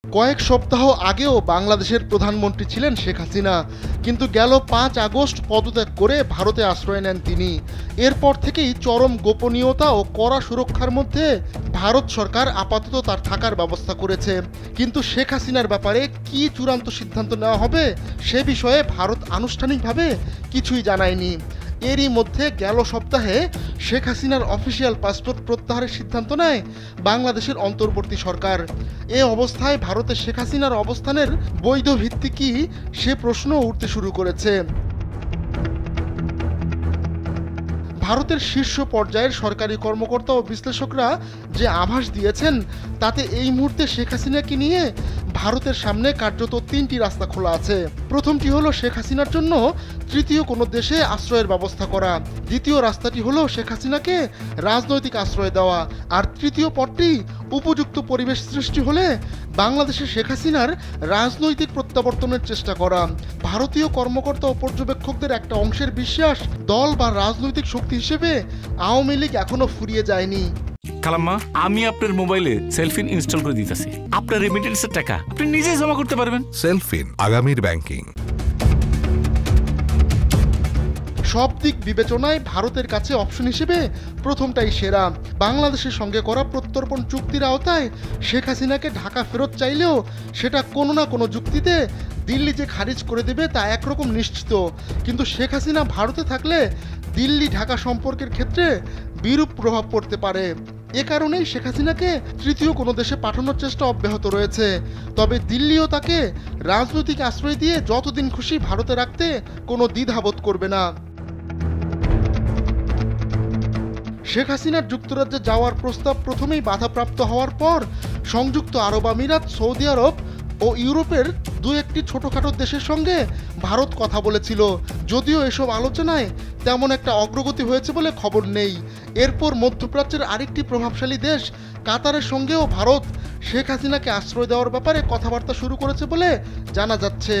কয়েক সপ্তাহ আগেও বাংলাদেশের প্রধানমন্ত্রী ছিলেন শেখ হাসিনা, কিন্তু গেল ৫ আগস্ট পদত্যাগ করে ভারতে আশ্রয় নেন তিনি। এরপর থেকেই চরম গোপনীয়তা ও কড়া সুরক্ষার মধ্যে ভারত সরকার আপাতত তার থাকার ব্যবস্থা করেছে। কিন্তু শেখ হাসিনার ব্যাপারে কি চূড়ান্ত সিদ্ধান্ত নেওয়া হবে সে বিষয়ে ভারত আনুষ্ঠানিকভাবে কিছুই জানায়নি। এরই মধ্যে গেল সপ্তাহে শেখ হাসিনার অফিসিয়াল পাসপোর্ট প্রত্যাহারের সিদ্ধান্ত নেয় বাংলাদেশের অন্তর্বর্তী সরকার। এ অবস্থায় ভারতে শেখ হাসিনার অবস্থানের বৈধ ভিত্তি কি সে প্রশ্ন উঠতে শুরু করেছে। ভারতের শীর্ষ পর্যায়ের সরকারি কর্মকর্তা ও বিশ্লেষকরা যে আভাস দিয়েছেন তাতে এই মুহূর্তে শেখ হাসিনাকে নিয়ে ভারতের সামনে কার্যত ৩টি রাস্তা খোলা আছে। প্রথমটি হলো শেখ হাসিনার জন্য তৃতীয় কোনো দেশে আশ্রয়ের ব্যবস্থা করা, দ্বিতীয় রাস্তাটি হলো শেখ হাসিনাকে রাজনৈতিক আশ্রয় দেওয়া, আর তৃতীয় পথটি উপযুক্ত পরিবেশ সৃষ্টি হলে বাংলাদেশে শেখ হাসিনার রাজনৈতিক প্রত্যাবর্তনের চেষ্টা করা। ভারতীয় কর্মকর্তা ও পর্যবেক্ষকদের একটা অংশের বিশ্বাস, দল বা রাজনৈতিক শক্তি হিসেবে আওয়ামী লীগ এখনো ফুরিয়ে যায়নি। খালাম্মা, আমি আপনার মোবাইলে সেলফিন ইনস্টল করে দিতেছি। আপনার রেমিটেন্সের টাকা আপনি নিজেই জমা করতে পারবেন। সেলফিন, আগামীর ব্যাংকিং। সব দিক বিবেচনায় ভারতের কাছে অপশন হিসেবে প্রথমটাই সেরা। বাংলাদেশের সঙ্গে করা প্রত্যর্পণ চুক্তির আওতায় শেখ হাসিনাকে ঢাকা ফেরত চাইলেও সেটা কোনো না কোনো যুক্তিতে দিল্লি যে খারিজ করে দেবে তা একরকম নিশ্চিত। কিন্তু শেখ হাসিনা ভারতে থাকলে দিল্লি ঢাকা সম্পর্কের ক্ষেত্রে বিরূপ প্রভাব পড়তে পারে। এ কারণেই শেখ হাসিনাকে তৃতীয় কোনো দেশে পাঠানোর চেষ্টা অব্যাহত রয়েছে। তবে দিল্লিও তাকে রাজনৈতিক আশ্রয় দিয়ে যতদিন খুশি ভারতে রাখতে কোনো দ্বিধাবোধ করবে না। শেখ হাসিনার যুক্তরাজ্যে যাওয়ার প্রস্তাব প্রথমেই বাধাপ্রাপ্ত হওয়ার পর সংযুক্ত আরব আমিরাত, সৌদি আরব ও ইউরোপের দু একটি ছোটখাটো দেশের সঙ্গে ভারত কথা বলেছিল, যদিও এসব আলোচনায় তেমন একটা অগ্রগতি হয়েছে বলে খবর নেই। এরপর মধ্যপ্রাচ্যের আরেকটি প্রভাবশালী দেশ কাতারের সঙ্গেও ভারত শেখ হাসিনাকে আশ্রয় দেওয়ার ব্যাপারে কথাবার্তা শুরু করেছে বলে জানা যাচ্ছে।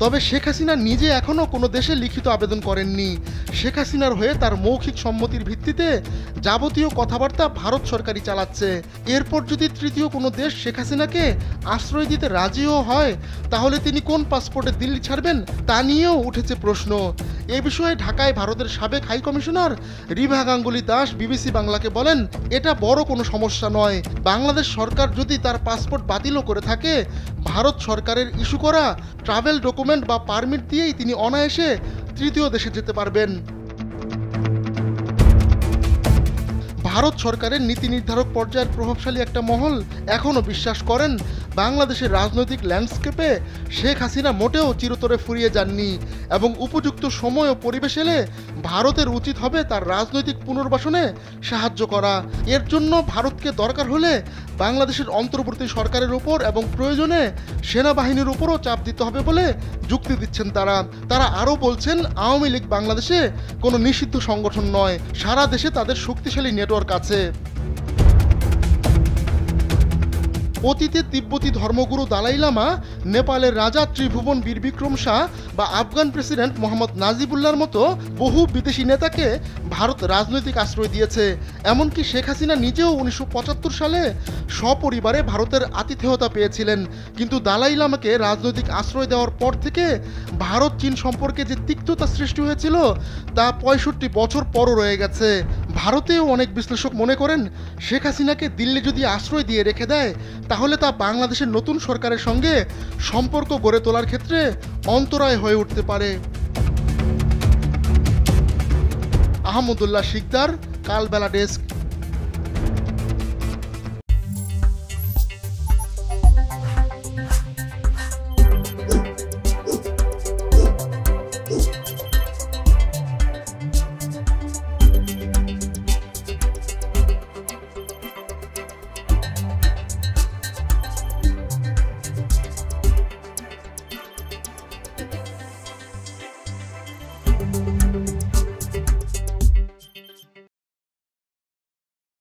তবে শেখ হাসিনা নিজে এখনও কোনো দেশে লিখিত আবেদন করেননি। শেখ হাসিনার হয়ে তার মৌখিক সম্মতির ভিত্তিতে যাবতীয় কথাবার্তা ভারত সরকারই চালাচ্ছে। এরপর যদি তৃতীয় কোনো দেশ শেখ হাসিনাকে আশ্রয় দিতে রাজিও হয় তাহলে তিনি কোন পাসপোর্টে দিল্লি ছাড়বেন তা নিয়েও উঠেছে প্রশ্ন। এ বিষয়ে ঢাকায় ভারতের সাবেক high commissioner Riva Ganguly Das BBC বাংলাকে বলেন, এটা বড় কোনো সমস্যা নয়। বাংলাদেশ সরকার যদি তার পাসপোর্ট বাতিলও করে থাকে, ভারত সরকারের ইস্যু করা ট্রাভেল ডকুমেন্ট বা পারমিট দিয়েই তিনি অনায়াসে তৃতীয় দেশে যেতে পারবেন। ভারত সরকারের নীতি নির্ধারক পর্যায়ের প্রভাবশালী একটা মহল এখনও বিশ্বাস করেন বাংলাদেশের রাজনৈতিক ল্যান্ডস্কেপে শেখ হাসিনা মোটেও চিরতরে ফুরিয়ে যাননি এবং উপযুক্ত সময় ও পরিবেশ এলে ভারতের উচিত হবে তার রাজনৈতিক পুনর্বাসনে সাহায্য করা। এর জন্য ভারতকে দরকার হলে বাংলাদেশের অন্তর্বর্তী সরকারের উপর এবং প্রয়োজনে সেনাবাহিনীর উপরও চাপ দিতে হবে বলে যুক্তি দিচ্ছেন তারা আরও বলছেন, আওয়ামী লীগ বাংলাদেশে কোনো নিষিদ্ধ সংগঠন নয়, সারা দেশে তাদের শক্তিশালী নেটওয়ার্ক আছে। অতীতে তিব্বতী ধর্মগুরু দালাই লামা, নেপালের রাজা ত্রিভুবন বীরবিক্রম শাহ বা আফগান প্রেসিডেন্ট মোহাম্মদ নাজিবুল্লাহর মতো বহু বিদেশি নেতাকে ভারত রাজনৈতিক আশ্রয় দিয়েছে। এমনকি শেখ হাসিনা নিজেও ১৯৭৫ সালে সপরিবারে ভারতের আতিথেয়তা পেয়েছিলেন। কিন্তু দালাই লামাকে রাজনৈতিক আশ্রয় দেওয়ার পর থেকে ভারত চীন সম্পর্কে যে তিক্ততা সৃষ্টি হয়েছিল তা ৬৫ বছর পরও রয়ে গেছে। ভারতেও অনেক বিশ্লেষক মনে করেন শেখ হাসিনাকে দিল্লি যদি আশ্রয় দিয়ে রেখে দেয় তাহলে তা বাংলাদেশের নতুন সরকারের সঙ্গে সম্পর্ক গড়ে তোলার ক্ষেত্রে অন্তরায় হয়ে উঠতে পারে। আহমদুল্লাহ শিকদার, কালবেলা ডেস্ক।